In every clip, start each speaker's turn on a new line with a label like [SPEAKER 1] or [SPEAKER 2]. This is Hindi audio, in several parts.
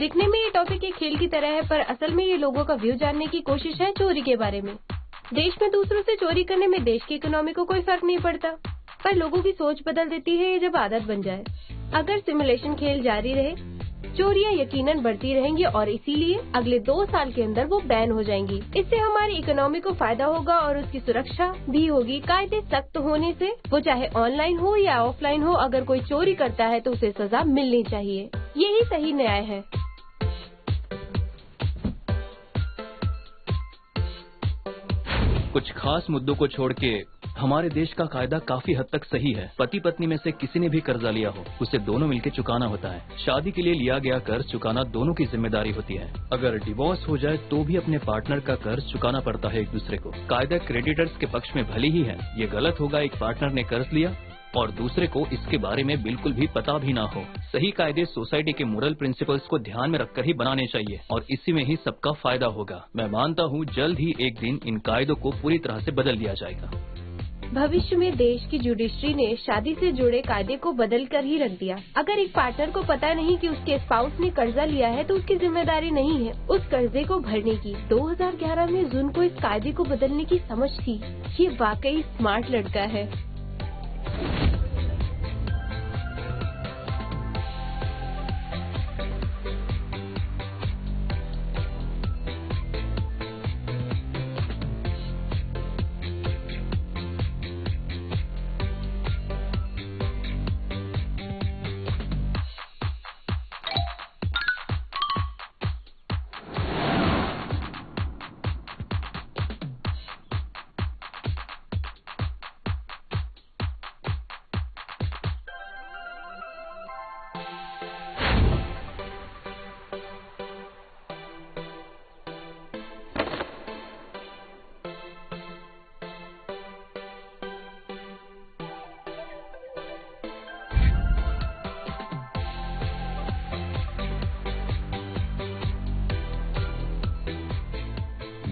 [SPEAKER 1] दिखने में ये टॉपिक एक खेल की तरह है, पर असल में ये लोगों का व्यू जानने की कोशिश है चोरी के बारे में। देश में दूसरों से चोरी करने में देश की इकोनॉमी को कोई फर्क नहीं पड़ता, पर लोगों की सोच बदल देती है ये जब आदत बन जाए। अगर सिमुलेशन खेल जारी रहे, चोरियां यकीनन बढ़ती रहेंगी और इसीलिए अगले 2 साल के अंदर वो बैन हो जाएंगी। इससे हमारी इकोनॉमी को फायदा होगा और उसकी सुरक्षा भी होगी। कायदे सख्त होने से वो चाहे ऑनलाइन हो या ऑफलाइन हो, अगर कोई चोरी करता है तो उसे सजा मिलनी चाहिए। यही सही न्याय है।
[SPEAKER 2] कुछ खास मुद्दों को छोड़ के हमारे देश का कायदा काफी हद तक सही है। पति पत्नी में से किसी ने भी कर्जा लिया हो, उसे दोनों मिलकर चुकाना होता है। शादी के लिए लिया गया कर्ज चुकाना दोनों की जिम्मेदारी होती है। अगर डिवोर्स हो जाए तो भी अपने पार्टनर का कर्ज चुकाना पड़ता है एक दूसरे को। कायदा क्रेडिटर्स के पक्ष में भले ही है। ये गलत होगा एक पार्टनर ने कर्ज लिया और दूसरे को इसके बारे में बिल्कुल भी पता भी ना हो। सही कायदे सोसाइटी के मोरल प्रिंसिपल्स को ध्यान में रखकर ही बनाने चाहिए और इसी में ही सबका फायदा होगा। मैं मानता हूँ जल्द ही एक दिन इन कायदों को पूरी तरह से बदल दिया जाएगा।
[SPEAKER 1] भविष्य में देश की जुडिशरी ने शादी से जुड़े कायदे को बदल कर ही रख दिया। अगर एक पार्टनर को पता नहीं कि उसके स्पाउस ने कर्जा लिया है तो उसकी जिम्मेदारी नहीं है उस कर्जे को भरने की। 2011 में जून को इस कायदे को बदलने की समझ थी। ये वाकई स्मार्ट लड़का है।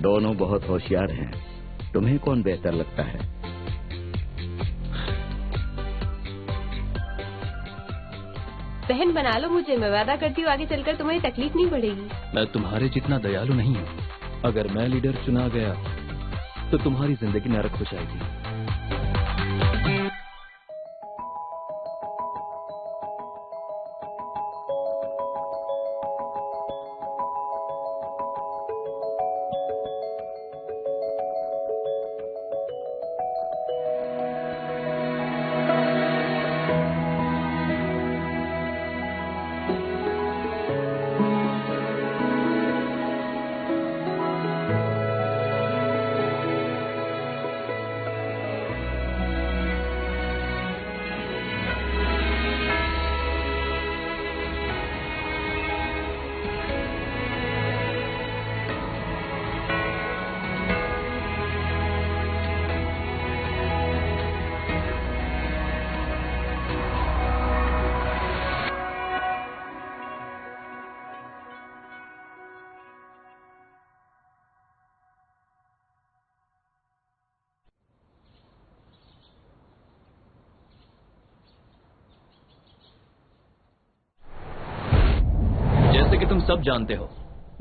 [SPEAKER 3] दोनों बहुत होशियार हैं। तुम्हें कौन बेहतर लगता है?
[SPEAKER 1] बहन बना लो मुझे। मैं वादा करती हूँ आगे चलकर तुम्हें तकलीफ नहीं पड़ेगी।
[SPEAKER 2] मैं तुम्हारे जितना दयालु नहीं हूँ। अगर मैं लीडर चुना गया तो तुम्हारी जिंदगी नरक हो जाएगी। तुम सब जानते हो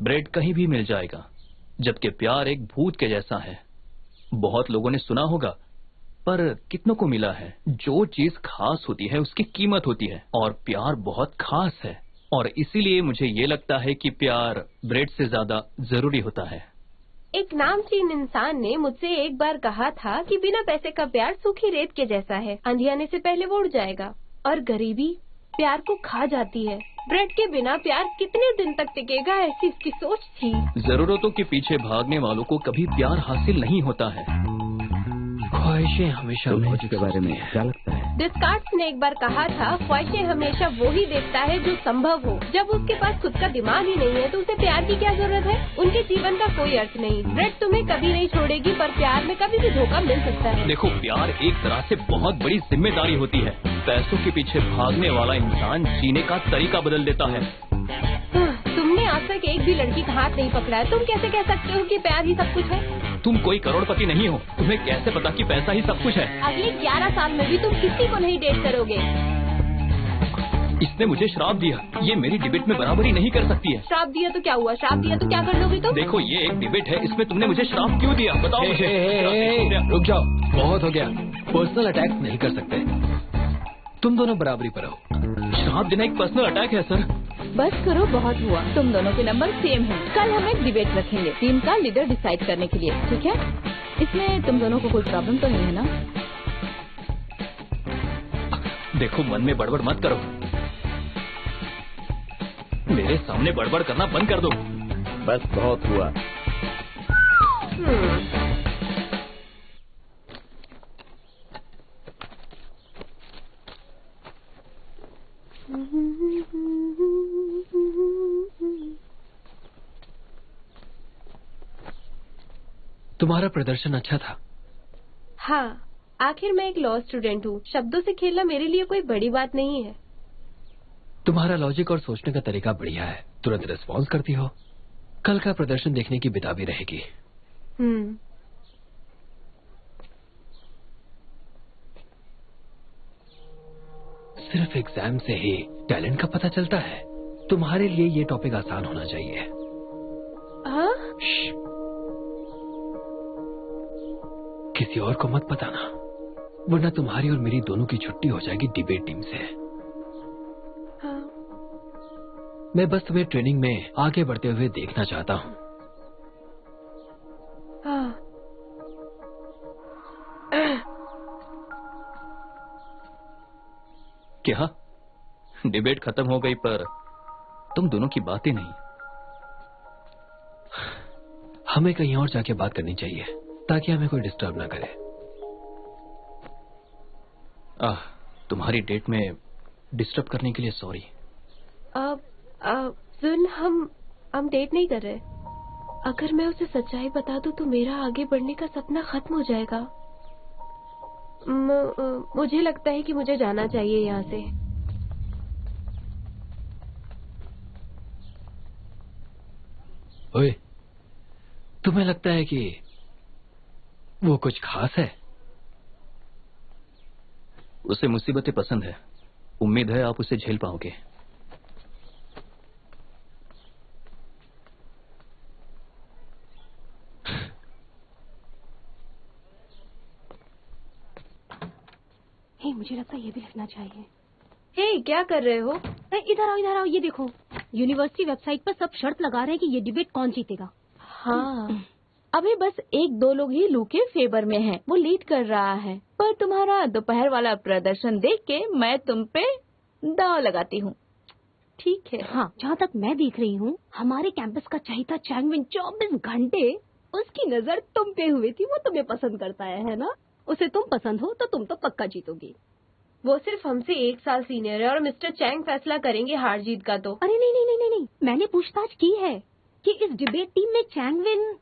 [SPEAKER 2] ब्रेड कहीं भी मिल जाएगा, जबकि प्यार एक भूत के जैसा है। बहुत लोगों ने सुना होगा, पर कितनों को मिला है। जो चीज खास होती है उसकी कीमत होती है और प्यार बहुत खास है और इसीलिए मुझे ये लगता है कि प्यार ब्रेड से ज्यादा जरूरी होता है।
[SPEAKER 1] एक नामचीन इंसान ने मुझसे एक बार कहा था कि बिना पैसे का प्यार सूखी रेत के जैसा है, आंधी आने से पहले वो उड़ जाएगा। और गरीबी प्यार को खा जाती है। ब्रेड के बिना प्यार कितने दिन तक टिकेगा, ऐसी इसकी सोच थी।
[SPEAKER 2] जरूरतों के पीछे भागने वालों को कभी प्यार हासिल नहीं होता है। ख्वाहिशें हमेशा
[SPEAKER 3] मौज के बारे में क्या लगता है?
[SPEAKER 1] डिस्कार्ड्स ने एक बार कहा था, ख्वाहिशें हमेशा वो ही देखता है जो संभव हो। जब उसके पास खुद का दिमाग ही नहीं है तो उसे प्यार की क्या जरूरत है। उनके जीवन का कोई अर्थ नहीं। ब्रेड तुम्हें कभी नहीं छोड़ेगी, पर प्यार में कभी भी धोखा मिल सकता है।
[SPEAKER 2] देखो, प्यार एक तरह से बहुत बड़ी जिम्मेदारी होती है। पैसों के पीछे भागने वाला इंसान जीने का तरीका बदल देता है।
[SPEAKER 1] तुमने आज तक एक भी लड़की का हाथ नहीं पकड़ा है, तुम कैसे कह सकते हो कि प्यार ही सब कुछ है?
[SPEAKER 2] तुम कोई करोड़पति नहीं हो, तुम्हें कैसे पता कि पैसा ही सब कुछ है?
[SPEAKER 1] अगले 11 साल में भी तुम किसी को नहीं डेट करोगे।
[SPEAKER 2] इसने मुझे श्राप दिया। ये मेरी डिबेट में बराबरी नहीं कर सकती है।
[SPEAKER 1] श्राप दिया तो क्या हुआ? श्राप दिया तो क्या कर लोगे तुम?
[SPEAKER 2] देखो ये एक डिबेट है, इसमें तुमने मुझे श्राप क्यों दिया? बताओ मुझे।
[SPEAKER 4] रुक जाओ, बहुत हो गया। पर्सनल अटैक नहीं कर सकते। तुम दोनों बराबरी पर हो।
[SPEAKER 2] श्राप देना एक पर्सनल अटैक है सर।
[SPEAKER 5] बस करो, बहुत हुआ। तुम दोनों के नंबर सेम हैं। कल हम एक डिबेट रखेंगे टीम का लीडर डिसाइड करने के लिए, ठीक है? इसमें तुम दोनों को कोई प्रॉब्लम तो नहीं है ना?
[SPEAKER 2] देखो मन में बड़बड़ मत करो। मेरे सामने बड़बड़ करना बंद कर दो।
[SPEAKER 3] बस बहुत हुआ।
[SPEAKER 4] तुम्हारा प्रदर्शन अच्छा था।
[SPEAKER 1] हाँ, आखिर मैं एक लॉ स्टूडेंट हूँ। शब्दों से खेलना मेरे लिए कोई बड़ी बात नहीं है।
[SPEAKER 4] तुम्हारा लॉजिक और सोचने का तरीका बढ़िया है। तुरंत रिस्पॉन्स करती हो। कल का प्रदर्शन देखने की बेताबी रहेगी। सिर्फ एग्जाम से ही टैलेंट का पता चलता है। तुम्हारे लिए ये टॉपिक आसान होना चाहिए।
[SPEAKER 1] हाँ?
[SPEAKER 4] किसी और को मत बताना, वरना तुम्हारी और मेरी दोनों की छुट्टी हो जाएगी डिबेट टीम से।
[SPEAKER 1] हाँ।
[SPEAKER 4] मैं बस तुम्हें ट्रेनिंग में आगे बढ़ते हुए देखना चाहता हूँ।
[SPEAKER 1] हाँ।
[SPEAKER 2] क्या डिबेट खत्म हो गई पर तुम दोनों की बातें नहीं?
[SPEAKER 4] हमें कहीं और जाके बात करनी चाहिए ताकि हमें कोई डिस्टर्ब ना करे।
[SPEAKER 2] तुम्हारी डेट में डिस्टर्ब करने के लिए सॉरी।
[SPEAKER 1] सुन, हम डेट नहीं कर रहे। अगर मैं उसे सच्चाई बता दूं तो मेरा आगे बढ़ने का सपना खत्म हो जाएगा। मुझे लगता है कि मुझे जाना चाहिए यहाँ से।
[SPEAKER 4] ओए, तुम्हें लगता है कि वो कुछ खास है?
[SPEAKER 2] उसे मुसीबतें पसंद है। उम्मीद है आप उसे झेल पाओगे।
[SPEAKER 6] मुझे लगता है ये भी लिखना चाहिए।
[SPEAKER 1] हे, क्या कर रहे हो?
[SPEAKER 6] इधर आओ, ये देखो। यूनिवर्सिटी वेबसाइट पर सब शर्त लगा रहे हैं कि ये डिबेट कौन जीतेगा।
[SPEAKER 5] हाँ, अभी बस 1-2 लोग ही लू के फेवर में हैं। वो लीड कर रहा है। पर तुम्हारा दोपहर वाला प्रदर्शन देख के मैं तुम पे दांव लगाती हूँ।
[SPEAKER 6] ठीक है। हाँ, जहाँ तक मैं देख रही हूँ, हमारे कैंपस का चहेता चैंगविन 24 घंटे उसकी नजर तुम पे हुई थी। वो तुम्हें पसंद करता है ना? उसे तुम पसंद हो तो तुम तो पक्का जीतोगी।
[SPEAKER 1] वो सिर्फ हमसे 1 साल सीनियर है और मिस्टर चैंग फैसला करेंगे हार जीत का। तो
[SPEAKER 6] अरे नहीं, मैंने पूछताछ की है कि इस डिबेट टीम में चैंगविन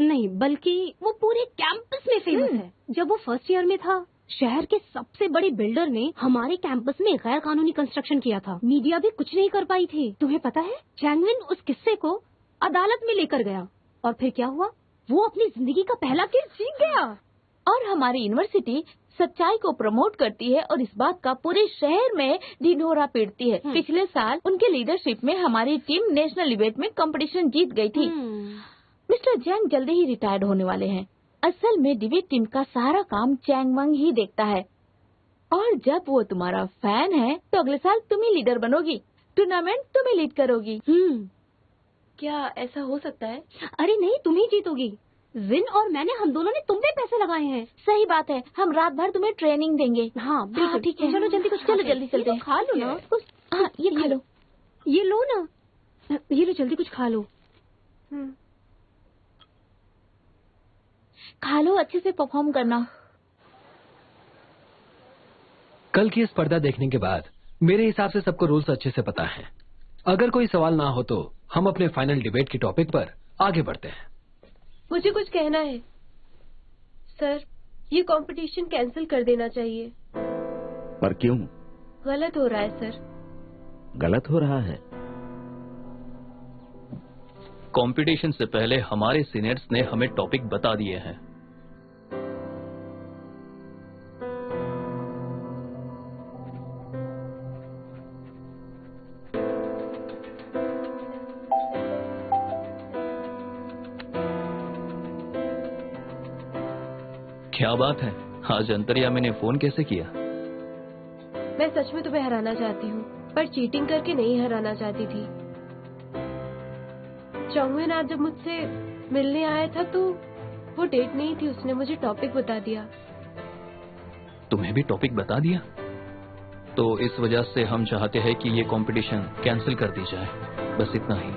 [SPEAKER 6] नहीं, बल्कि वो पूरे कैंपस में फेमस है। जब वो फर्स्ट ईयर में था, शहर के सबसे बड़े बिल्डर ने हमारे कैंपस में गैर कानूनी कंस्ट्रक्शन किया था। मीडिया भी कुछ नहीं कर पाई थी। तुम्हें पता है, चैंगविन उस किस्से को अदालत में लेकर गया और फिर क्या हुआ? वो अपनी जिंदगी का पहला केस जीत गया।
[SPEAKER 5] और हमारी यूनिवर्सिटी सच्चाई को प्रमोट करती है और इस बात का पूरे शहर में ढिंढोरा पीटती है। पिछले साल उनके लीडरशिप में हमारी टीम नेशनल डिबेट में कंपटीशन जीत गई थी। मिस्टर चैंग जल्दी ही रिटायर्ड होने वाले हैं। असल में डिबेट टीम का सारा काम चैंग वंग ही देखता है। और जब वो तुम्हारा फैन है तो अगले साल तुम ही लीडर बनोगी। टूर्नामेंट तुम ही लीड करोगी।
[SPEAKER 1] क्या ऐसा हो सकता है?
[SPEAKER 6] अरे नहीं, तुम ही जीतोगी। जिन और मैंने, हम दोनों ने तुम पे पैसे लगाए हैं।
[SPEAKER 5] सही बात है, हम रात भर तुम्हें ट्रेनिंग देंगे।
[SPEAKER 6] हाँ बिल्कुल,
[SPEAKER 5] ठीक है।
[SPEAKER 6] चलो जल्दी कुछ
[SPEAKER 5] चलो जल्दी चलते हैं।
[SPEAKER 6] खा लो ना कुछ।
[SPEAKER 5] हाँ, ये खा लो।
[SPEAKER 6] ये लो ना, ये लो, जल्दी कुछ खा लो।
[SPEAKER 5] खा लो, अच्छे से परफॉर्म करना।
[SPEAKER 4] कल की स्पर्धा देखने के बाद मेरे हिसाब से सबको रूल्स अच्छे से पता है। अगर कोई सवाल ना हो तो हम अपने फाइनल डिबेट के टॉपिक पर आगे बढ़ते हैं।
[SPEAKER 1] मुझे कुछ कहना है सर। ये कंपटीशन कैंसिल कर देना चाहिए।
[SPEAKER 3] पर क्यों?
[SPEAKER 1] गलत हो रहा है सर।
[SPEAKER 3] गलत हो रहा है?
[SPEAKER 2] कंपटीशन से पहले हमारे सीनियर्स ने हमें टॉपिक बता दिए हैं। क्या बात है, आज अंतर्यामी ने फोन कैसे किया?
[SPEAKER 1] मैं सच में तुम्हें हराना चाहती हूँ, पर चीटिंग करके नहीं हराना चाहती थी। चौंगवेन आज जब मुझसे मिलने आया था तो वो डेट नहीं थी, उसने मुझे टॉपिक बता दिया।
[SPEAKER 2] तुम्हें भी टॉपिक बता दिया? तो इस वजह से हम चाहते हैं कि ये कंपटीशन कैंसिल कर दी जाए, बस इतना ही।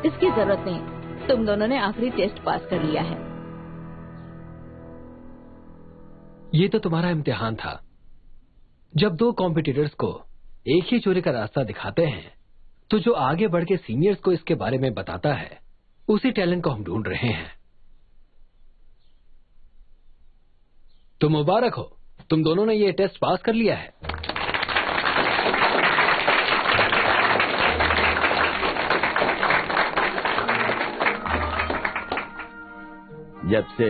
[SPEAKER 5] इसकी जरूरत नहीं, तुम दोनों ने आखिरी टेस्ट पास कर लिया है।
[SPEAKER 4] ये तो तुम्हारा इम्तिहान था। जब दो कॉम्पिटिटर्स को एक ही चोरी का रास्ता दिखाते हैं तो जो आगे बढ़ के सीनियर्स को इसके बारे में बताता है, उसी टैलेंट को हम ढूंढ रहे हैं। तो मुबारक हो, तुम दोनों ने ये टेस्ट पास कर लिया है।
[SPEAKER 3] जब से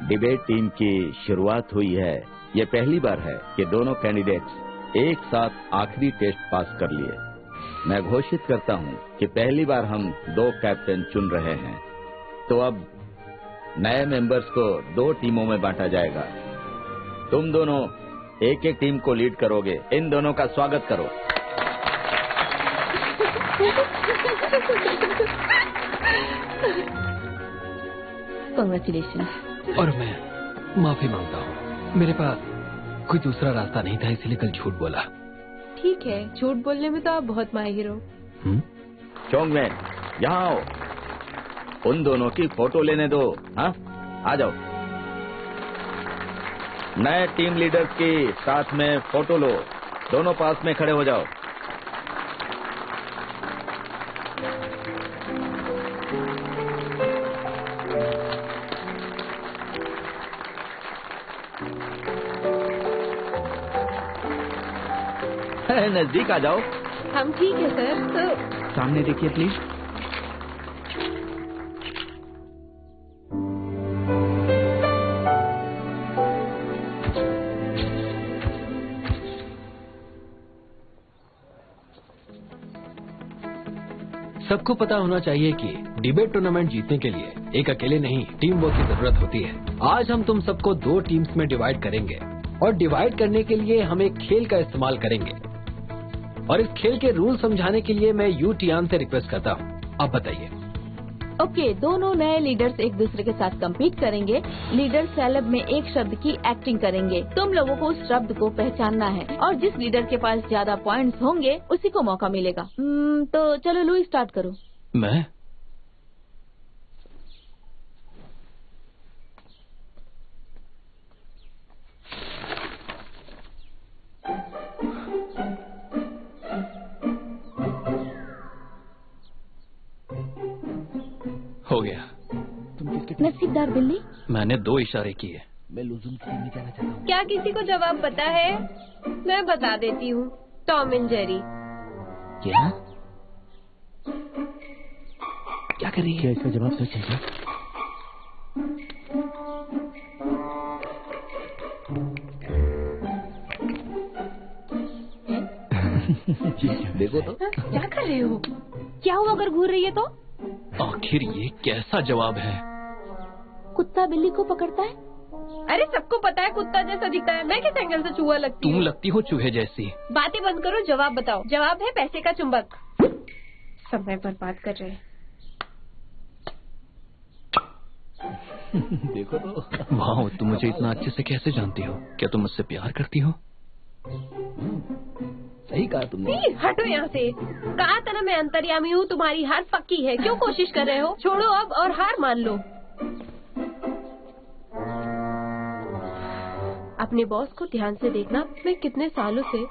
[SPEAKER 3] डिबेट टीम की शुरुआत हुई है, ये पहली बार है कि दोनों कैंडिडेट्स एक साथ आखिरी टेस्ट पास कर लिए। मैं घोषित करता हूं कि पहली बार हम 2 कैप्टन चुन रहे हैं। तो अब नए मेंबर्स को 2 टीमों में बांटा जाएगा। तुम दोनों एक एक टीम को लीड करोगे। इन दोनों का स्वागत करो।
[SPEAKER 5] कांग्रेचुलेशन।
[SPEAKER 4] और मैं माफी मांगता हूँ, मेरे पास कोई दूसरा रास्ता नहीं था, इसलिए कल झूठ बोला।
[SPEAKER 1] ठीक है, झूठ बोलने में तो आप बहुत माहिर हो।
[SPEAKER 3] चौंगवेन, यहाँ आओ। उन दोनों की फोटो लेने दो। हाँ, आ जाओ। नए टीम लीडर्स की साथ में फोटो लो। दोनों पास में खड़े हो जाओ। नजदीक आ जाओ।
[SPEAKER 1] हम ठीक है सर। तो
[SPEAKER 3] सामने देखिए प्लीज।
[SPEAKER 4] सबको पता होना चाहिए कि डिबेट टूर्नामेंट जीतने के लिए एक अकेले नहीं, टीम वर्क की जरूरत होती है। आज हम तुम सबको 2 टीम्स में डिवाइड करेंगे और डिवाइड करने के लिए हम एक खेल का इस्तेमाल करेंगे। और इस खेल के रूल समझाने के लिए मैं यू टियान से रिक्वेस्ट करता हूँ। आप बताइए।
[SPEAKER 5] ओके, दोनों नए लीडर्स एक दूसरे के साथ compete करेंगे। लीडर सैलब में एक शब्द की एक्टिंग करेंगे। तुम लोगों को उस शब्द को पहचानना है और जिस लीडर के पास ज्यादा पॉइंट्स होंगे उसी को मौका मिलेगा। तो चलो लुई, स्टार्ट करो।
[SPEAKER 2] मैं? हो गया।
[SPEAKER 5] नसीबदार बिल्ली।
[SPEAKER 2] मैंने 2 इशारे किए।
[SPEAKER 3] मैं लुजुम की टीम में जाना चाहता हूँ।
[SPEAKER 1] क्या किसी को जवाब पता है? मैं बता देती हूँ, टॉम एंड जेरी।
[SPEAKER 3] क्या? क्या कर रही है? क्या इसका जवाब सच है क्या? देखो तो।
[SPEAKER 1] क्या कर रहे हो? क्या हुआ अगर घूर रही है तो?
[SPEAKER 2] आखिर ये कैसा जवाब है?
[SPEAKER 5] कुत्ता बिल्ली को पकड़ता है।
[SPEAKER 1] अरे सबको पता है कुत्ता जैसा दिखता है। मैं किस एंगल से चूहा लगती
[SPEAKER 2] तुम
[SPEAKER 1] हूँ?
[SPEAKER 2] लगती हो चूहे जैसी।
[SPEAKER 1] बातें बंद करो, जवाब बताओ। जवाब है पैसे का चुंबक। समय बर्बाद कर रहे हैं।
[SPEAKER 3] देखो तो।
[SPEAKER 2] वाह, तुम मुझे इतना अच्छे से कैसे जानती हो? क्या तुम मुझसे प्यार करती हो?
[SPEAKER 3] सही कहा तुमने।
[SPEAKER 1] हटो यहाँ से। कहा था ना मैं अंतर्यामी हूँ, तुम्हारी हार पक्की है। क्यों कोशिश कर रहे हो? छोड़ो अब और हार मान लो। अपने बॉस को ध्यान से देखना। मैं कितने सालों से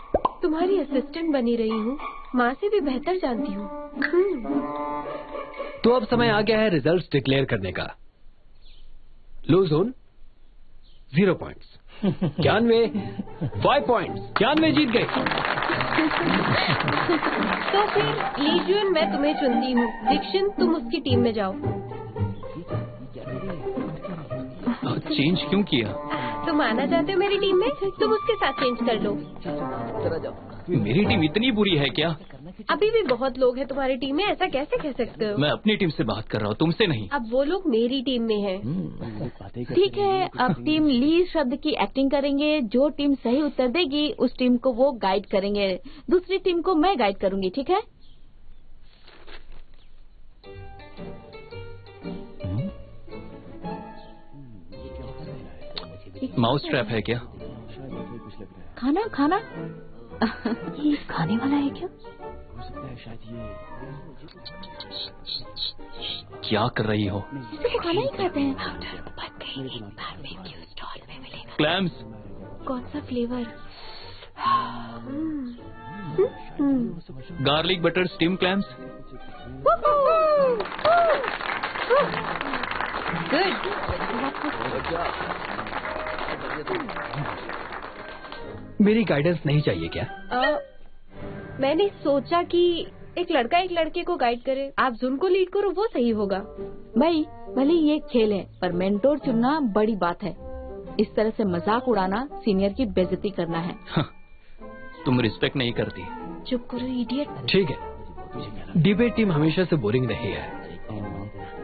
[SPEAKER 1] तुम्हारी असिस्टेंट बनी रही हूँ, माँ से भी बेहतर जानती हूँ।
[SPEAKER 4] तो अब समय आ गया है रिजल्ट्स डिक्लेयर करने का। लो जोन 0 पॉइंट्स, 91 5 पॉइंट्स, 91 जीत गए।
[SPEAKER 1] तो फिर लीजुन मैं तुम्हें चुनती हूँ। दीक्षित तुम उसकी टीम में जाओ।
[SPEAKER 2] चेंज क्यों किया?
[SPEAKER 1] तुम आना चाहते हो मेरी टीम में? तुम उसके साथ चेंज कर लो।
[SPEAKER 3] चला जाओ।
[SPEAKER 2] मेरी टीम इतनी बुरी है क्या?
[SPEAKER 1] अभी भी बहुत लोग हैं तुम्हारी टीम में, ऐसा कैसे कह सकते हो?
[SPEAKER 2] मैं अपनी टीम से बात कर रहा हूँ, तुमसे नहीं।
[SPEAKER 1] अब वो लोग मेरी टीम में हैं।
[SPEAKER 5] ठीक है, अब टीम लीड शब्द की एक्टिंग करेंगे। जो टीम सही उत्तर देगी उस टीम को वो गाइड करेंगे, दूसरी टीम को मैं गाइड करूंगी। ठीक है?
[SPEAKER 2] माउस ट्रैप है क्या?
[SPEAKER 5] खाना खाना
[SPEAKER 6] ये खाने वाला है क्या?
[SPEAKER 2] क्या कर रही हो?
[SPEAKER 5] इसे तो खाना ही खाते हैं।
[SPEAKER 2] क्लैम्स।
[SPEAKER 1] कौन सा flavour?
[SPEAKER 2] Garlic butter steam clams.
[SPEAKER 4] मेरी गाइडेंस नहीं चाहिए क्या?
[SPEAKER 1] मैंने सोचा कि एक लड़का एक लड़के को गाइड करे, आप जुन को लीड करो, वो सही होगा।
[SPEAKER 5] भाई भले ही ये खेल है, पर मेंटोर चुनना बड़ी बात है। इस तरह से मजाक उड़ाना सीनियर की बेइज्जती करना है।
[SPEAKER 2] तुम रिस्पेक्ट नहीं करती।
[SPEAKER 1] चुप करो इडियट।
[SPEAKER 4] ठीक है, डिबेट टीम हमेशा से बोरिंग रही है।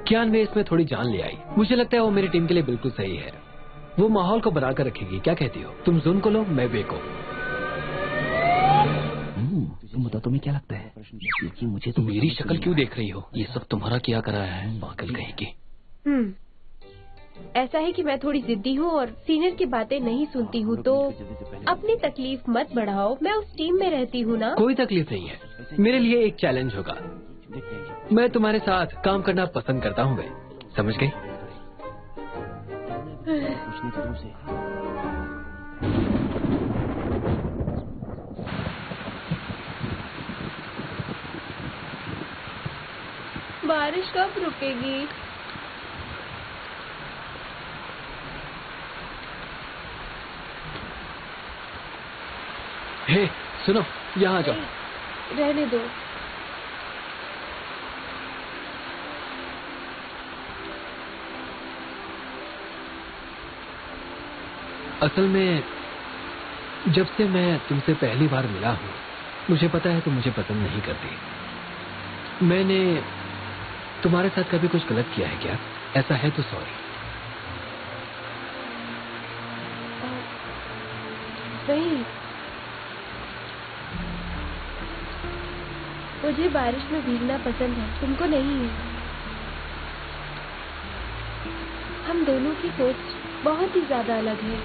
[SPEAKER 4] कियान वे इसमें थोड़ी जान ले आई। मुझे लगता है वो मेरी टीम के लिए बिल्कुल सही है। वो माहौल को बनाकर रखेगी। क्या कहती हो? तुम जुन को लो, मैं वे को।
[SPEAKER 2] तुम बताओ, तुम्हें क्या लगता है? क्योंकि मुझे तो मेरी शक्ल क्यों देख रही हो? ये सब तुम्हारा क्या कराया है, पागल कहीं की।
[SPEAKER 1] ऐसा है कि मैं थोड़ी जिद्दी हूँ और सीनियर की बातें नहीं सुनती हूँ, तो अपनी तकलीफ मत बढ़ाओ। मैं उस टीम में रहती हूँ ना।
[SPEAKER 4] कोई तकलीफ नहीं है, मेरे लिए एक चैलेंज होगा। मैं तुम्हारे साथ काम करना पसंद करता हूँ वे, समझ गई?
[SPEAKER 1] बारिश कब रुकेगी?
[SPEAKER 4] हे, सुनो, यहाँ आ जाओ।
[SPEAKER 1] रहने दो।
[SPEAKER 4] असल में जब से मैं तुमसे पहली बार मिला हूँ, मुझे पता है तुम मुझे पसंद नहीं करती। मैंने तुम्हारे साथ कभी कुछ गलत किया है क्या? ऐसा है तो सॉरी।
[SPEAKER 1] नहीं, मुझे बारिश में भीगना पसंद है, तुमको नहीं है। हम दोनों की सोच बहुत ही ज्यादा अलग है।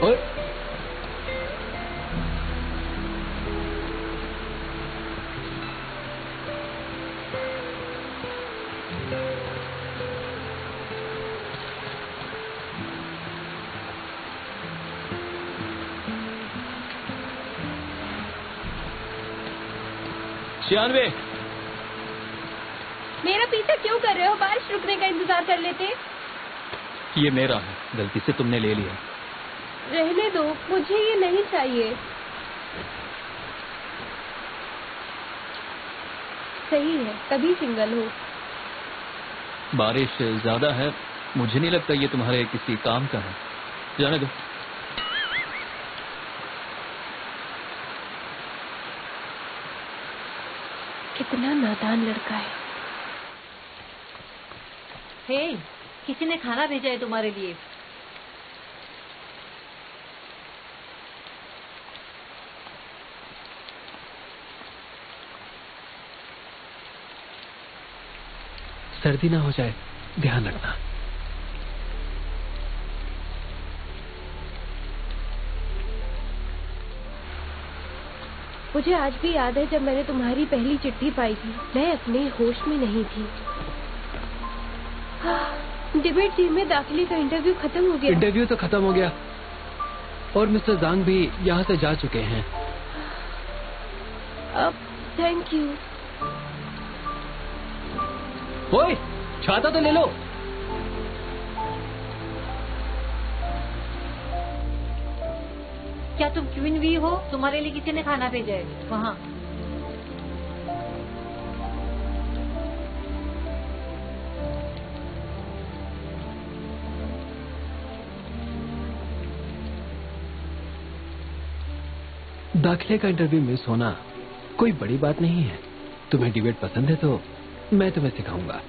[SPEAKER 4] और
[SPEAKER 2] छियानवे।
[SPEAKER 1] मेरा पीछा क्यों कर रहे हो? बारिश रुकने का इंतजार कर लेते।
[SPEAKER 2] ये मेरा है, गलती से तुमने ले लिया।
[SPEAKER 1] रहने दो, मुझे ये नहीं चाहिए। सही है, तभी सिंगल हो।
[SPEAKER 2] बारिश ज्यादा है, मुझे नहीं लगता ये तुम्हारे किसी काम का है। जाने दो।
[SPEAKER 1] कितना नादान लड़का है।
[SPEAKER 6] हे, किसी ने खाना भेजा है तुम्हारे लिए।
[SPEAKER 4] सर्दी ना हो जाए, ध्यान रखना।
[SPEAKER 1] मुझे आज भी याद है जब मैंने तुम्हारी पहली चिट्ठी पाई थी। मैं अपने होश में नहीं थी। डिबेट टीम में दाखिले का इंटरव्यू खत्म हो गया।
[SPEAKER 4] इंटरव्यू तो खत्म हो गया और मिस्टर जांग भी यहाँ से जा चुके हैं।
[SPEAKER 1] अब थैंक यू।
[SPEAKER 4] ओए, छाता तो ले लो।
[SPEAKER 6] क्या तुम क्वीन वी हो? तुम्हारे लिए किसी ने खाना भेजा है वहाँ।
[SPEAKER 4] दाखिले का इंटरव्यू मिस होना कोई बड़ी बात नहीं है। तुम्हें डिबेट पसंद है तो मैं तुम्हें सिखाऊंगा।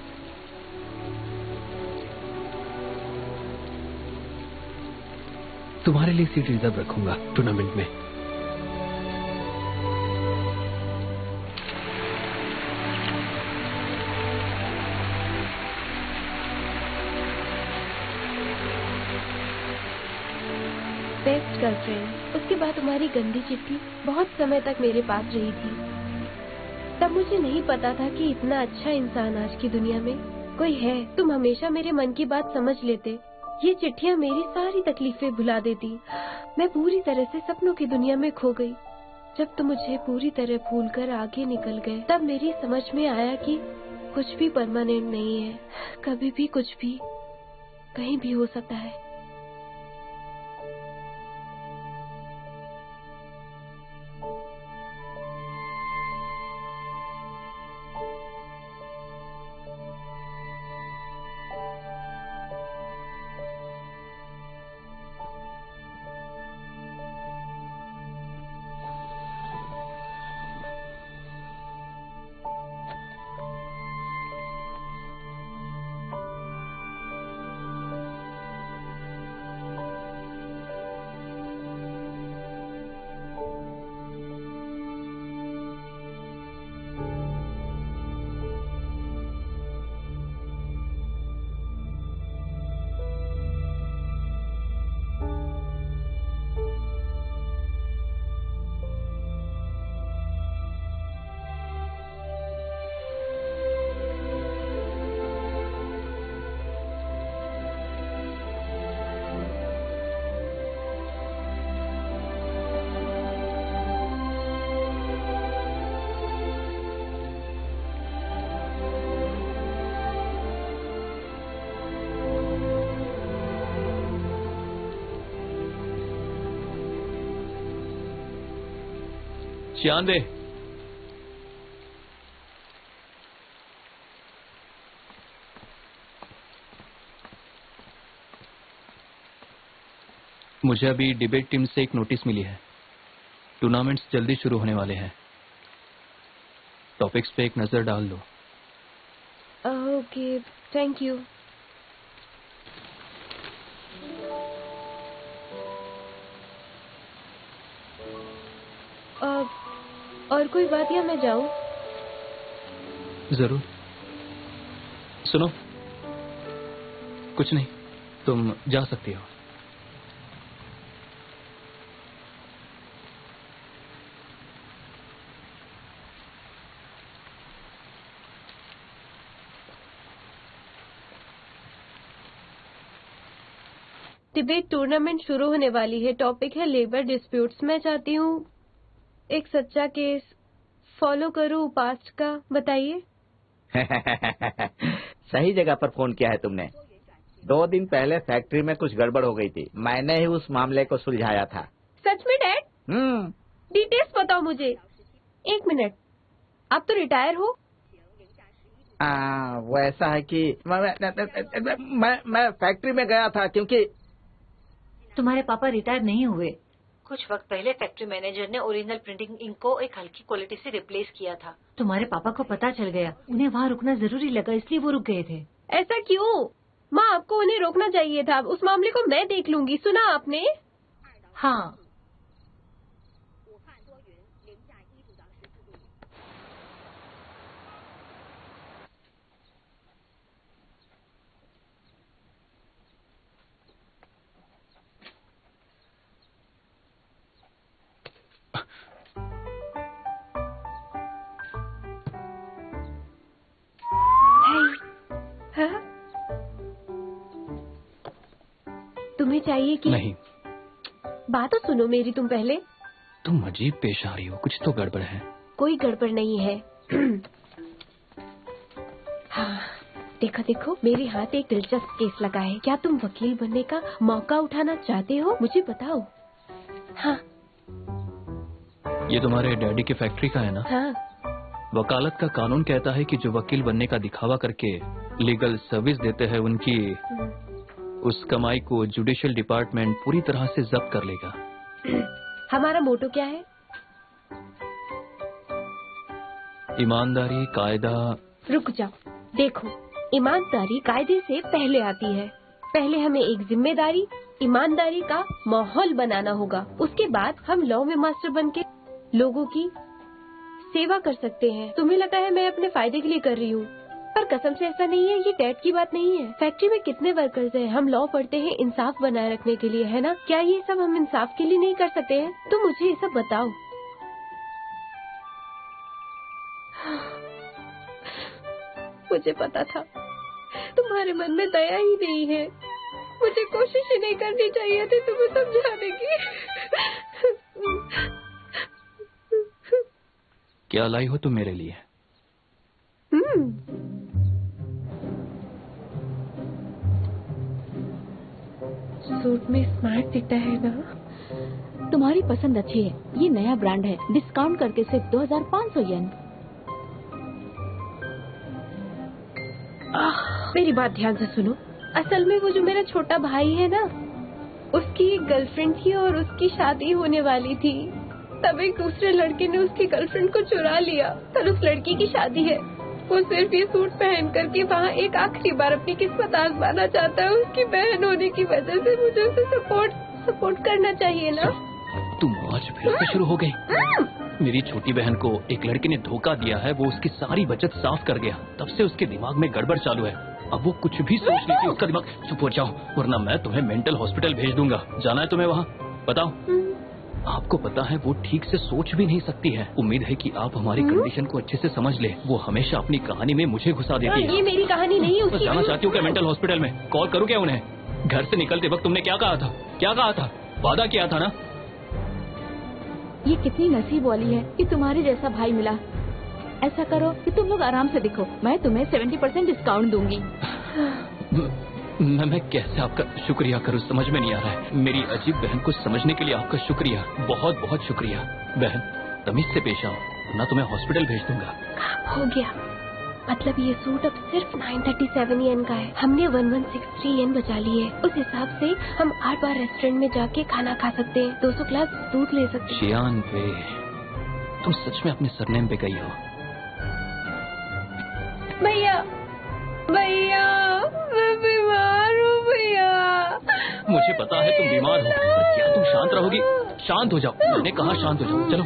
[SPEAKER 4] तुम्हारे लिए सीट रिजर्व रखूंगा टूर्नामेंट में।
[SPEAKER 1] Best girlfriend. उसके बाद तुम्हारी गंदी चिट्ठी बहुत समय तक मेरे पास रही थी। तब मुझे नहीं पता था कि इतना अच्छा इंसान आज की दुनिया में कोई है। तुम हमेशा मेरे मन की बात समझ लेते। ये चिट्ठियाँ मेरी सारी तकलीफें भुला देती। मैं पूरी तरह से सपनों की दुनिया में खो गई। जब तुम मुझे पूरी तरह भूलकर आगे निकल गए तब मेरी समझ में आया कि कुछ भी परमानेंट नहीं है। कभी भी कुछ भी कहीं भी हो सकता है।
[SPEAKER 2] छियानवे। मुझे अभी डिबेट टीम से एक नोटिस मिली है। टूर्नामेंट्स जल्दी शुरू होने वाले हैं। टॉपिक्स पे एक नजर डाल दो।
[SPEAKER 1] Okay, thank you. और कोई बात या मैं जाऊं?
[SPEAKER 2] जरूर। सुनो, कुछ नहीं, तुम जा सकती हो।
[SPEAKER 1] डिबेट टूर्नामेंट शुरू होने वाली है। टॉपिक है लेबर डिस्प्यूट्स। मैं चाहती हूँ एक सच्चा केस फॉलो करूँ पास्ट का। बताइए।
[SPEAKER 3] सही जगह पर फोन किया है तुमने। 2 दिन पहले फैक्ट्री में कुछ गड़बड़ हो गई थी। मैंने ही उस मामले को सुलझाया था।
[SPEAKER 1] सच में डैड? डिटेल्स बताओ मुझे। 1 मिनट, आप तो रिटायर हो?
[SPEAKER 3] वो ऐसा है कि मैं फैक्ट्री में गया था क्योंकि
[SPEAKER 7] तुम्हारे पापा रिटायर नहीं हुए। कुछ वक्त पहले फैक्ट्री मैनेजर ने ओरिजिनल प्रिंटिंग इंक को एक हल्की क्वालिटी से रिप्लेस किया था। तुम्हारे पापा को पता चल गया। उन्हें वहाँ रुकना जरूरी लगा, इसलिए वो रुक गए थे।
[SPEAKER 1] ऐसा क्यों? माँ, आपको उन्हें रोकना चाहिए था। उस मामले को मैं देख लूंगी। सुना आपने?
[SPEAKER 7] हाँ।
[SPEAKER 1] तुम्हें चाहिए कि
[SPEAKER 2] नहीं।
[SPEAKER 1] बात तो सुनो मेरी तुम पहले।
[SPEAKER 2] तुम अजीब पेश आ रही हो। कुछ तो गड़बड़ है।
[SPEAKER 1] कोई गड़बड़ नहीं है। हाँ, देखो देखो, मेरे हाथ एक दिलचस्प केस लगा है। क्या तुम वकील बनने का मौका उठाना चाहते हो? मुझे बताओ। हाँ।
[SPEAKER 2] ये तुम्हारे डैडी की फैक्ट्री का है ना?
[SPEAKER 1] हाँ।
[SPEAKER 2] वकालत का कानून कहता है कि जो वकील बनने का दिखावा करके लीगल सर्विस देते हैं उनकी उस कमाई को जुडिशियल डिपार्टमेंट पूरी तरह से जब्त कर लेगा।
[SPEAKER 1] हमारा मोटो क्या है?
[SPEAKER 2] ईमानदारी, कायदा।
[SPEAKER 1] रुक जाओ, देखो, ईमानदारी कायदे से पहले आती है। पहले हमें एक जिम्मेदारी, ईमानदारी का माहौल बनाना होगा। उसके बाद हम लॉ में मास्टर बन के लोगों की सेवा कर सकते हैं। तुम्हें लगा है मैं अपने फायदे के लिए कर रही हूँ, पर कसम से ऐसा नहीं है। ये डैड की बात नहीं है। फैक्ट्री में कितने वर्कर्स हैं, हम लॉ पढ़ते हैं इंसाफ बनाए रखने के लिए, है ना? क्या ये सब हम इंसाफ के लिए नहीं कर सकते हैं? तो मुझे ये सब बताओ। मुझे पता था तुम्हारे मन में दया ही नहीं है। मुझे कोशिश ही नहीं करनी चाहिए थी तुम्हें समझाने की।
[SPEAKER 2] क्या लाई हो तुम मेरे लिए?
[SPEAKER 1] सूट में स्मार्ट दिखता है ना?
[SPEAKER 5] तुम्हारी पसंद अच्छी है। ये नया ब्रांड है, डिस्काउंट करके सिर्फ 2500 येन।
[SPEAKER 1] मेरी बात ध्यान से सुनो। असल में वो जो मेरा छोटा भाई है ना, उसकी एक गर्लफ्रेंड थी और उसकी शादी होने वाली थी। तब एक दूसरे लड़के ने उसकी गर्लफ्रेंड को चुरा लिया। कल उस लड़की की शादी है। वो सिर्फ ये सूट पहन करके वहाँ एक आखिरी बार अपनी किस्मत आजमाना चाहता है। उसकी बहन होने की वजह से मुझे उसे सपोर्ट करना चाहिए ना।
[SPEAKER 2] तुम आज फिर से शुरू हो गई। मेरी छोटी बहन को एक लड़के ने धोखा दिया है। वो उसकी सारी बचत साफ कर गया। तब से उसके दिमाग में गड़बड़ चालू है। अब वो कुछ भी सोच लेती है, उसका दिमाग। चुप हो जाओ, वरना मैं तुम्हें मेंटल हॉस्पिटल भेज दूंगा। जाना है तुम्हें वहाँ? बताओ। आपको पता है वो ठीक से सोच भी नहीं सकती है। उम्मीद है कि आप हमारी कंडीशन को अच्छे से समझ ले। वो हमेशा अपनी कहानी में मुझे घुसा देती है।
[SPEAKER 1] ये मेरी कहानी नहीं है।
[SPEAKER 2] तो जाना चाहती हूँ क्या मेंटल हॉस्पिटल में? कॉल करूँ क्या उन्हें? घर से निकलते वक्त तुमने क्या कहा था? क्या कहा था? वादा किया था ना?
[SPEAKER 5] ये कितनी नसीब वाली है कि तुम्हारे जैसा भाई मिला। ऐसा करो कि तुम लोग आराम से दिखो, मैं तुम्हें 70% डिस्काउंट दूंगी।
[SPEAKER 2] मैं कैसे आपका शुक्रिया करूं, समझ में नहीं आ रहा है। मेरी अजीब बहन को समझने के लिए आपका शुक्रिया, बहुत बहुत शुक्रिया। बहन, तमीज से पेश आओ, वरना तुम्हें हॉस्पिटल भेज दूंगा।
[SPEAKER 1] हो गया। मतलब ये सूट अब सिर्फ 937 येन का है। हमने 1163 येन बचा ली है। उस हिसाब से हम 8 बार रेस्टोरेंट में जाके खाना खा सकते हैं, 200 ग्लास दूध ले सकते हैं।
[SPEAKER 2] शियान पे, तुम सच में अपने सरनेम पे गई हो?
[SPEAKER 1] भैया, भैया, मैं बीमार हूँ भैया।
[SPEAKER 2] मुझे पता है तुम बीमार हो, पर क्या तुम शांत रहोगी? शांत हो जाओ, मैंने कहा शांत हो जाओ। चलो।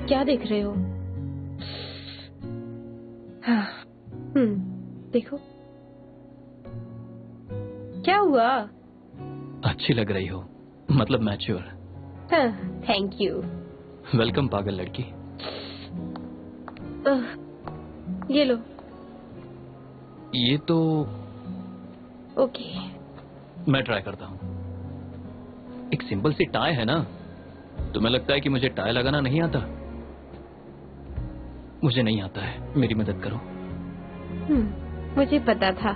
[SPEAKER 1] क्या देख रहे हो? देखो क्या हुआ?
[SPEAKER 2] अच्छी लग रही हो, मतलब मैच्योर।
[SPEAKER 1] Thank you.
[SPEAKER 2] वेलकम पागल लड़की।
[SPEAKER 1] ये लो।
[SPEAKER 2] ये तो
[SPEAKER 1] ओके।
[SPEAKER 2] मैं ट्राई करता हूँ। एक सिंपल सी टाई है ना? तुम्हें लगता है कि मुझे टाई लगाना नहीं आता? मुझे नहीं आता है, मेरी मदद करो।
[SPEAKER 1] मुझे पता था।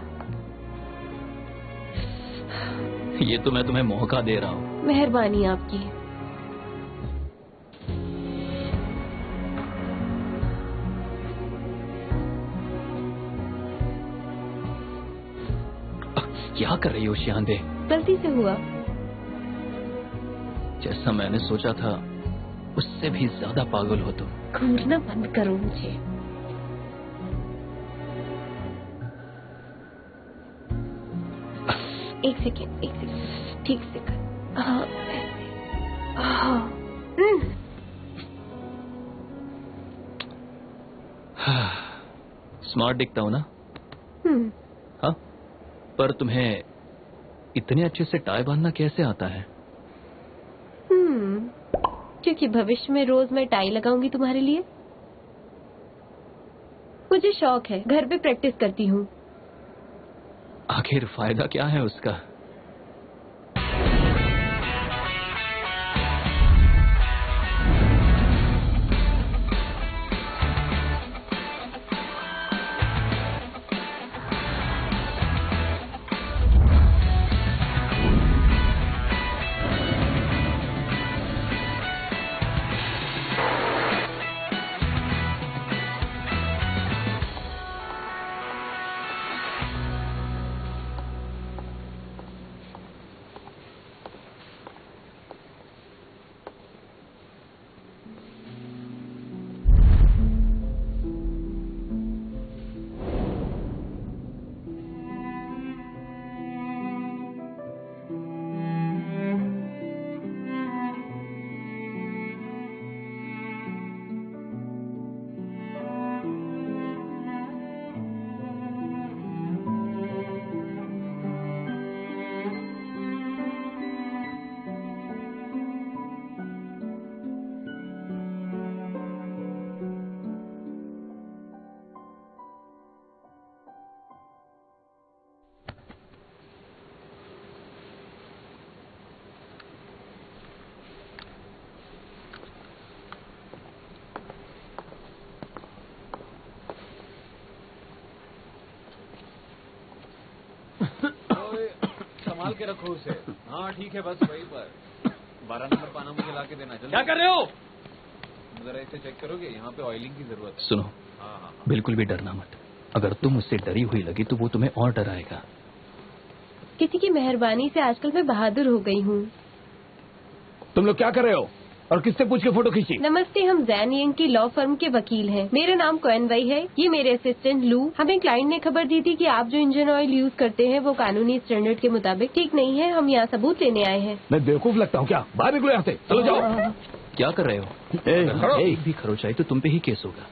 [SPEAKER 2] ये तो मैं तुम्हें मौका दे रहा हूँ।
[SPEAKER 1] मेहरबानी आपकी।
[SPEAKER 2] क्या कर रही हो शियांदे?
[SPEAKER 1] गलती से हुआ।
[SPEAKER 2] जैसा मैंने सोचा था उससे भी ज्यादा पागल हो तुम।
[SPEAKER 1] घूरना बंद करो मुझे। एक सेकेंड, ठीक से कर। हाँ,
[SPEAKER 2] स्मार्ट दिखता हूँ ना? हाँ, पर तुम्हें इतने अच्छे से टाई बांधना कैसे आता है?
[SPEAKER 1] क्योंकि भविष्य में रोज मैं टाई लगाऊंगी तुम्हारे लिए। मुझे शौक है, घर पे प्रैक्टिस करती हूँ।
[SPEAKER 2] आखिर फायदा क्या है उसका?
[SPEAKER 4] संभाल के रखो उसे। हाँ ठीक है, बस वहीं पर 12 नंबर पाना मुझे ला के देना।
[SPEAKER 2] क्या कर रहे हो?
[SPEAKER 4] जरा इसे चेक करोगे, यहाँ पे ऑयलिंग की जरूरत है।
[SPEAKER 2] सुनो,
[SPEAKER 4] हाँ।
[SPEAKER 2] बिल्कुल भी डरना मत। अगर तुम उससे डरी हुई लगी तो वो तुम्हें और डराएगा।
[SPEAKER 1] किसी की मेहरबानी से आजकल मैं बहादुर हो गई हूँ।
[SPEAKER 8] तुम लोग क्या कर रहे हो और किससे पूछ के फोटो खींची?
[SPEAKER 1] नमस्ते, हम जैन यंग की लॉ फर्म के वकील हैं। मेरा नाम कोएन वई है, ये मेरे असिस्टेंट लू। हमें क्लाइंट ने खबर दी थी कि आप जो इंजन ऑयल यूज करते हैं वो कानूनी स्टैंडर्ड के मुताबिक ठीक नहीं है। हम यहाँ सबूत लेने आए हैं।
[SPEAKER 8] मैं बेवकूफ लगता हूँ क्या? बाहर निकलो यहाँ से, चलो जाओ।
[SPEAKER 2] क्या कर रहे हो? अगर एक भी खरोच आई तो तुम पे ही केस होगा।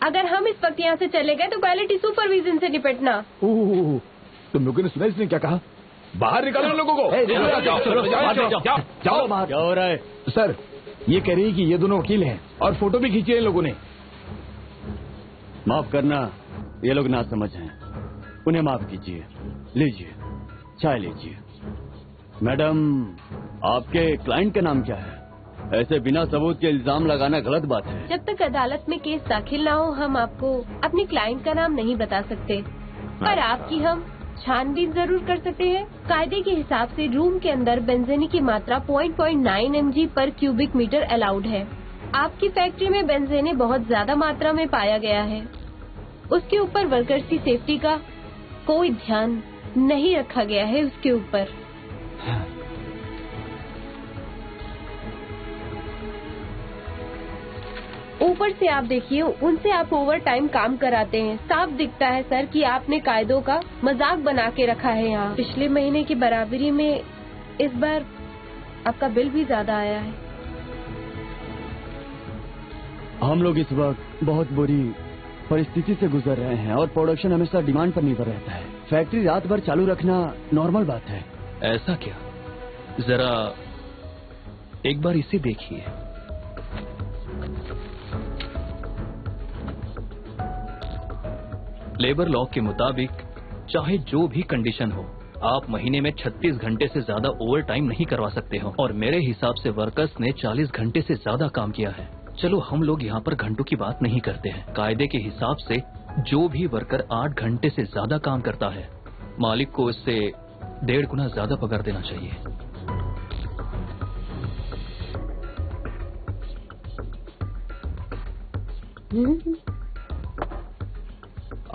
[SPEAKER 1] अगर हम इस वक्त यहाँ से चले गए तो क्वालिटी सुपरविजन से निपटना।
[SPEAKER 8] तुम लोगों ने सुना इसने क्या कहा? बाहर निकालो लोगों को। जाओ बाहर। क्या हो रहा है सर? ये कह रही है कि ये दोनों वकील हैं और फोटो भी खींची है इन लोगों ने।
[SPEAKER 3] माफ करना, ये लोग ना समझ हैं, उन्हें माफ कीजिए। लीजिए, चाय लीजिए। मैडम, आपके क्लाइंट का नाम क्या है? ऐसे बिना सबूत के इल्जाम लगाना गलत बात है।
[SPEAKER 1] जब तक अदालत में केस दाखिल ना हो हम आपको अपने क्लाइंट का नाम नहीं बता सकते, पर आपकी हम छानबीन जरूर कर सकते हैं। कायदे के हिसाब से रूम के अंदर बेंजीन की मात्रा 0.9 mg पर क्यूबिक मीटर अलाउड है। आपकी फैक्ट्री में बेंजीन बहुत ज्यादा मात्रा में पाया गया है। उसके ऊपर वर्कर्स की सेफ्टी का कोई ध्यान नहीं रखा गया है। उसके ऊपर ऊपर से आप देखिए, उनसे आप ओवर टाइम काम कराते हैं। साफ दिखता है सर कि आपने कायदों का मजाक बना के रखा है यहाँ। पिछले महीने की बराबरी में इस बार आपका बिल भी ज्यादा आया है।
[SPEAKER 3] हम लोग इस वक्त बहुत बुरी परिस्थिति से गुजर रहे हैं और प्रोडक्शन हमेशा डिमांड पर निर्भर रहता है। फैक्ट्री रात भर चालू रखना नॉर्मल बात है।
[SPEAKER 2] ऐसा क्या? जरा एक बार इसे देखिए। लेबर लॉ के मुताबिक चाहे जो भी कंडीशन हो, आप महीने में 36 घंटे से ज्यादा ओवर टाइम नहीं करवा सकते हो। और मेरे हिसाब से वर्कर्स ने 40 घंटे से ज्यादा काम किया है। चलो, हम लोग यहाँ पर घंटों की बात नहीं करते हैं। कायदे के हिसाब से जो भी वर्कर 8 घंटे से ज्यादा काम करता है, मालिक को उससे 1.5 गुना ज्यादा पगार देना चाहिए।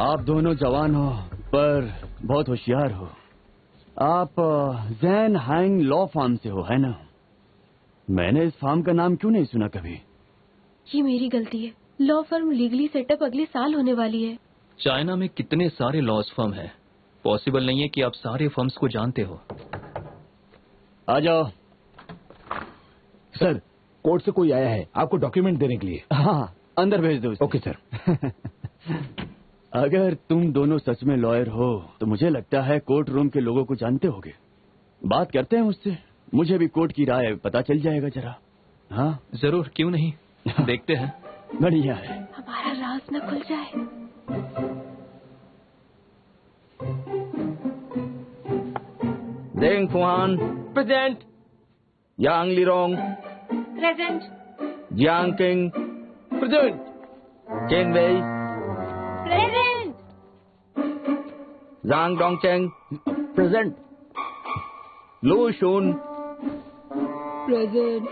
[SPEAKER 3] आप दोनों जवान हो पर बहुत होशियार हो। आप जैन हैंग लॉ फार्म से हो, है ना? मैंने इस फार्म का नाम क्यों नहीं सुना कभी?
[SPEAKER 1] ये मेरी गलती है। लॉ फर्म लीगली सेटअप अगले साल होने वाली है।
[SPEAKER 2] चाइना में कितने सारे लॉज फर्म हैं। पॉसिबल नहीं है कि आप सारे फर्म्स को जानते हो।
[SPEAKER 3] आ जाओ।
[SPEAKER 8] सर, कोर्ट से कोई आया है आपको डॉक्यूमेंट देने के लिए।
[SPEAKER 3] हाँ, अंदर भेज दो उसे।
[SPEAKER 8] Okay sir.
[SPEAKER 3] अगर तुम दोनों सच में लॉयर हो तो मुझे लगता है कोर्ट रूम के लोगों को जानते होगे। बात करते हैं मुझसे, मुझे भी कोर्ट की राय पता चल जाएगा जरा। हाँ
[SPEAKER 2] जरूर, क्यों नहीं, देखते हैं।
[SPEAKER 3] बढ़िया है।
[SPEAKER 1] हमारा राज न खुल जाए।
[SPEAKER 3] Deng Fuhan
[SPEAKER 9] present.
[SPEAKER 3] Yang Lirong
[SPEAKER 7] present.
[SPEAKER 3] Jiang Qing
[SPEAKER 9] present.
[SPEAKER 3] Chen Wei
[SPEAKER 7] present.
[SPEAKER 3] Zhang Dongcheng
[SPEAKER 8] present.
[SPEAKER 3] Lu Xun
[SPEAKER 6] present.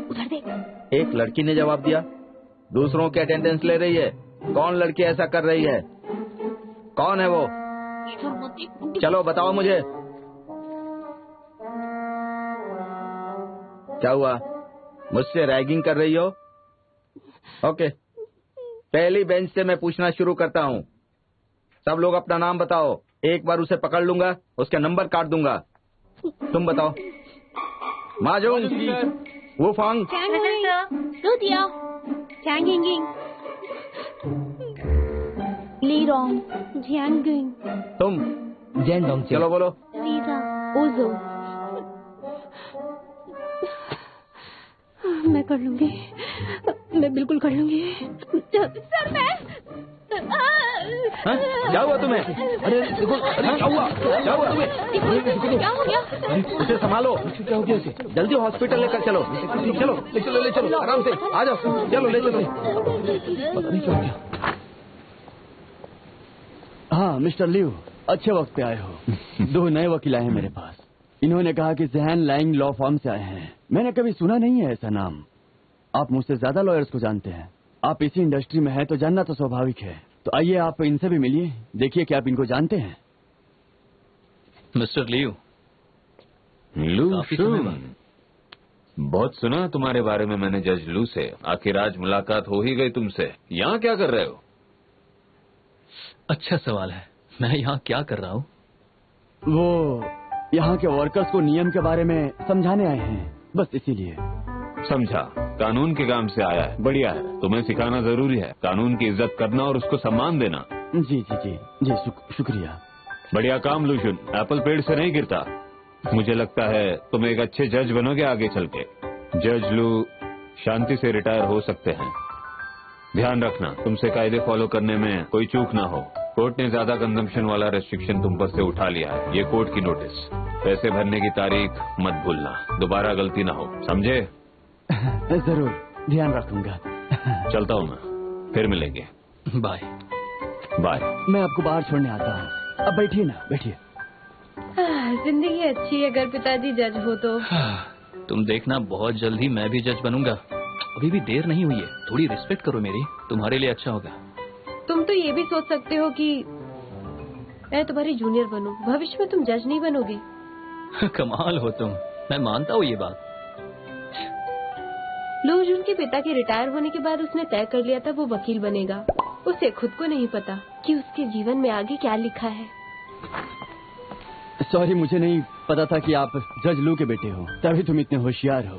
[SPEAKER 5] उधर देख।
[SPEAKER 3] एक लड़की ने जवाब दिया। दूसरों की अटेंडेंस ले रही है। कौन लड़की ऐसा कर रही है? कौन है वो? चलो बताओ मुझे। क्या हुआ? मुझसे रैगिंग कर रही हो? ओके, पहली बेंच से मैं पूछना शुरू करता हूँ। सब लोग अपना नाम बताओ। एक बार उसे पकड़ लूंगा, उसका नंबर काट दूंगा। तुम बताओ। माजूंग, वुफांग,
[SPEAKER 5] लूदिया,
[SPEAKER 6] चैंग यिंगिंग,
[SPEAKER 5] ली रोंग,
[SPEAKER 6] जियांगिंग,
[SPEAKER 3] तुम
[SPEAKER 9] जैन डोंग।
[SPEAKER 3] चलो बोलो।
[SPEAKER 5] रीजा, ओजो।
[SPEAKER 6] मैं कर लूंगी, मैं बिल्कुल कर लूंगी।
[SPEAKER 5] सर मैं
[SPEAKER 3] हाँ? क्या हुआ तुम्हें?
[SPEAKER 8] अरे देखो, अरे क्या हुआ? क्या हुआ तुम्हें?
[SPEAKER 5] क्या हो गया?
[SPEAKER 3] उसे संभालो।
[SPEAKER 8] क्या हो गया इसे?
[SPEAKER 3] जल्दी हॉस्पिटल लेकर चलो। चलो
[SPEAKER 8] ले चलो आराम से।
[SPEAKER 3] आ जाओ, चलो ले चलो।
[SPEAKER 8] पता नहीं क्या हो गया।
[SPEAKER 3] हाँ मिस्टर लिव,
[SPEAKER 10] अच्छे वक्त पे आए हो। 2 नए वकील आए हैं मेरे पास। इन्होंने कहा कि जहन लाइंग लॉ फर्म से आए हैं। मैंने कभी सुना नहीं है ऐसा नाम। आप मुझसे ज्यादा लॉयर्स को जानते हैं। आप इसी इंडस्ट्री में हैं तो जानना तो स्वाभाविक है। तो आइए आप इनसे भी मिलिए, देखिए कि आप इनको जानते हैं।
[SPEAKER 2] Mister Liu.
[SPEAKER 11] लू शुन, बहुत सुना तुम्हारे बारे में मैंने जज लू से। आखिर आज मुलाकात हो ही गई तुमसे। यहाँ क्या कर रहे हो?
[SPEAKER 2] अच्छा सवाल है, मैं यहाँ क्या कर रहा हूँ?
[SPEAKER 10] वो यहाँ के वर्कर्स को नियम के बारे में समझाने आए हैं, बस इसीलिए।
[SPEAKER 11] समझा, कानून के काम से आया है। बढ़िया है, तुम्हें सिखाना जरूरी है। कानून की इज्जत करना और उसको सम्मान देना।
[SPEAKER 10] जी जी जी जी, शुक्रिया।
[SPEAKER 11] बढ़िया काम लूशुन, एप्पल पेड़ से नहीं गिरता। मुझे लगता है तुम एक अच्छे जज बनोगे आगे चल के। जज लू शांति से रिटायर हो सकते हैं। ध्यान रखना तुमसे कायदे फॉलो करने में कोई चूक ना हो। कोर्ट ने ज्यादा कंजम्पशन वाला रेस्ट्रिक्शन तुम पर से उठा लिया है। ये कोर्ट की नोटिस। पैसे भरने की तारीख मत भूलना, दोबारा गलती ना हो, समझे?
[SPEAKER 10] जरूर ध्यान रखूंगा।
[SPEAKER 11] चलता हूँ मैं, फिर मिलेंगे।
[SPEAKER 2] Bye
[SPEAKER 11] bye.
[SPEAKER 10] मैं आपको बाहर छोड़ने आता हूँ। अब बैठिए ना, बैठिए।
[SPEAKER 1] जिंदगी अच्छी है अगर पिताजी जज हो तो।
[SPEAKER 2] तुम देखना बहुत जल्द ही मैं भी जज बनूंगा। अभी भी देर नहीं हुई है, थोड़ी रिस्पेक्ट करो मेरी, तुम्हारे लिए अच्छा होगा।
[SPEAKER 1] तुम तो ये भी सोच सकते हो कि मैं तुम्हारी जूनियर बनूं। भविष्य में तुम जज नहीं बनोगे।
[SPEAKER 2] कमाल हो तुम, मैं मानता हूँ ये बात।
[SPEAKER 1] लूजुन के पिता के रिटायर होने के बाद उसने तय कर लिया था वो वकील बनेगा। उसे खुद को नहीं पता कि उसके जीवन में आगे क्या लिखा है।
[SPEAKER 10] सॉरी, मुझे नहीं पता था कि आप जज लू के बेटे हो, तभी तुम इतने होशियार हो।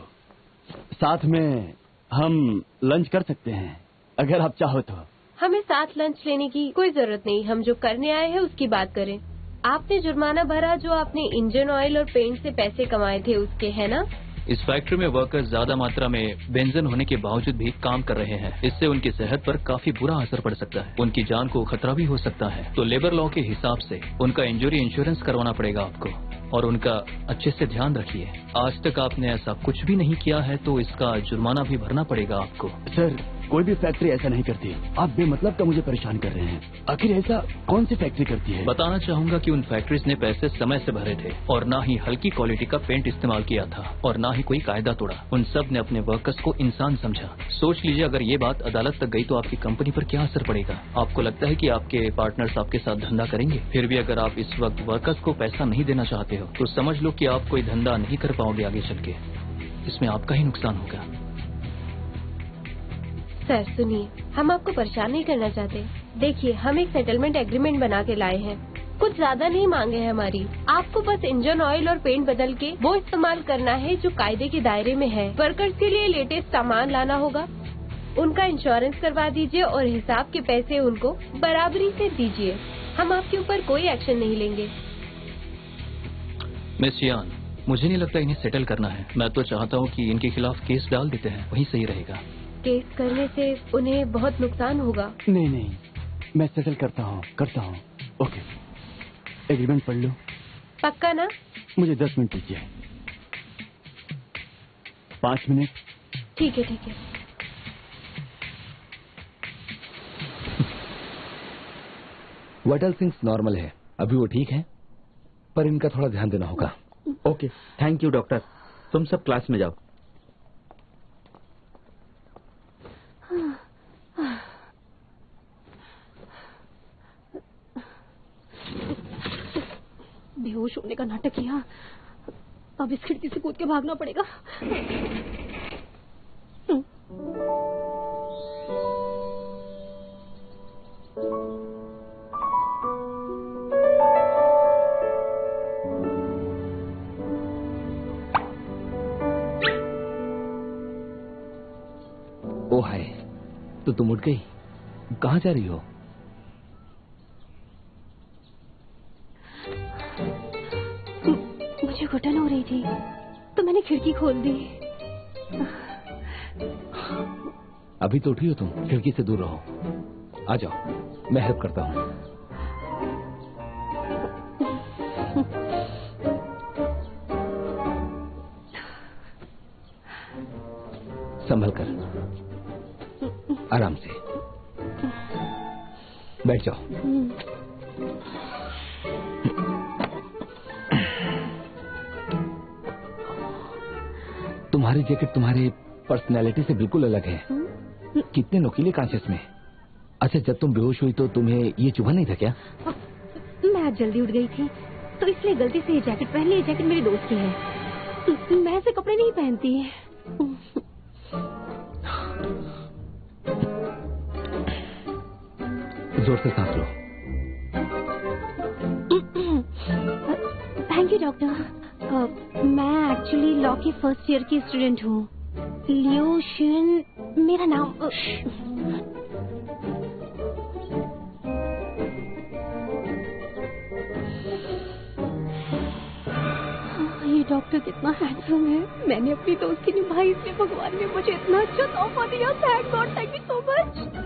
[SPEAKER 10] साथ में हम लंच कर सकते हैं अगर आप चाहो तो।
[SPEAKER 1] हमें साथ लंच लेने की कोई जरूरत नहीं, हम जो करने आए हैं उसकी बात करें। आपने जुर्माना भरा जो आपने इंजन ऑयल और पेंट से पैसे कमाए थे उसके, है ना?
[SPEAKER 2] इस फैक्ट्री में वर्कर्स ज्यादा मात्रा में बेंजीन होने के बावजूद भी काम कर रहे हैं। इससे उनकी सेहत पर काफी बुरा असर पड़ सकता है, उनकी जान को खतरा भी हो सकता है। तो लेबर लॉ के हिसाब से उनका इंजरी इंश्योरेंस करवाना पड़ेगा आपको, और उनका अच्छे से ध्यान रखिए। आज तक आपने ऐसा कुछ भी नहीं किया है तो इसका जुर्माना भी भरना पड़ेगा आपको।
[SPEAKER 10] सर, कोई भी फैक्ट्री ऐसा नहीं करती। आप बेमतलब का मुझे परेशान कर रहे हैं। आखिर ऐसा कौन सी फैक्ट्री करती है?
[SPEAKER 2] बताना चाहूंगा कि उन फैक्ट्रीज ने पैसे समय से भरे थे और ना ही हल्की क्वालिटी का पेंट इस्तेमाल किया था और ना ही कोई कायदा तोड़ा। उन सब ने अपने वर्कर्स को इंसान समझा। सोच लीजिए अगर ये बात अदालत तक गई तो आपकी कंपनी पर क्या असर पड़ेगा। आपको लगता है कि आपके पार्टनर्स आपके साथ धंधा करेंगे? फिर भी अगर आप इस वक्त वर्कर्स को पैसा नहीं देना चाहते हो तो समझ लो कि आप कोई धंधा नहीं कर पाओगे आगे चल के। इसमें आपका ही नुकसान होगा।
[SPEAKER 1] सर सुनिए, हम आपको परेशान नहीं करना चाहते। देखिए, हम एक सेटलमेंट एग्रीमेंट बना के लाए हैं। कुछ ज्यादा नहीं मांगे हैं हमारी। आपको बस इंजन ऑयल और पेंट बदल के वो इस्तेमाल करना है जो कायदे के दायरे में है। वर्कर्स के लिए लेटेस्ट सामान लाना होगा, उनका इंश्योरेंस करवा दीजिए और हिसाब के पैसे उनको बराबरी से दीजिए। हम आपके ऊपर कोई एक्शन नहीं लेंगे।
[SPEAKER 2] मिस यान, मुझे नहीं लगता इन्हें सेटल करना है। मैं तो चाहता हूँ कि इनके खिलाफ केस डाल देते हैं, वही सही रहेगा।
[SPEAKER 1] केस करने से उन्हें बहुत नुकसान होगा।
[SPEAKER 10] नहीं नहीं, मैं सेटल करता हूँ। ओके, एग्रीमेंट पढ़ लो।
[SPEAKER 1] पक्का ना?
[SPEAKER 10] मुझे 10 मिनट दीजिए। 5 मिनट।
[SPEAKER 1] ठीक है ठीक है।
[SPEAKER 8] वाइटल थिंग्स नॉर्मल है, अभी वो ठीक है, पर इनका थोड़ा ध्यान देना होगा।
[SPEAKER 3] Okay, thank you doctor. तुम सब क्लास में जाओ।
[SPEAKER 6] बेहोश होने का नाटक किया, अब इस खिड़की से कूद के भागना पड़ेगा।
[SPEAKER 8] ओ हाय, तो तुम उठ गई? कहाँ जा रही हो?
[SPEAKER 6] मुझे घुटन हो रही थी तो मैंने खिड़की खोल दी।
[SPEAKER 8] अभी तो उठी हो तुम, खिड़की से दूर रहो। आ जाओ, मैं हेल्प करता हूँ। संभल कर, आराम से बैठ जाओ। तुम्हारी जैकेट तुम्हारे पर्सनैलिटी से बिल्कुल अलग है। कितने नुकीले कांच इसमें। अच्छा, जब तुम बेहोश हुई तो तुम्हें ये चुभा नहीं था क्या?
[SPEAKER 6] मैं आज जल्दी उठ गई थी तो इसलिए गलती से ये जैकेट पहन ली। ये जैकेट मेरी दोस्त की है। मैं ऐसे कपड़े नहीं पहनती।
[SPEAKER 8] जोर से सांस लो।
[SPEAKER 6] Thank you doctor. मैं एक्चुअली लॉ की फर्स्ट ईयर की स्टूडेंट हूँ। लियो शिन मेरा नाम। ये डॉक्टर कितना हैंडसम है। मैंने अपनी दोस्ती निभाई इसलिए भगवान ने मुझे इतना अच्छा तोहफा दिया। Thank God, thank you so much.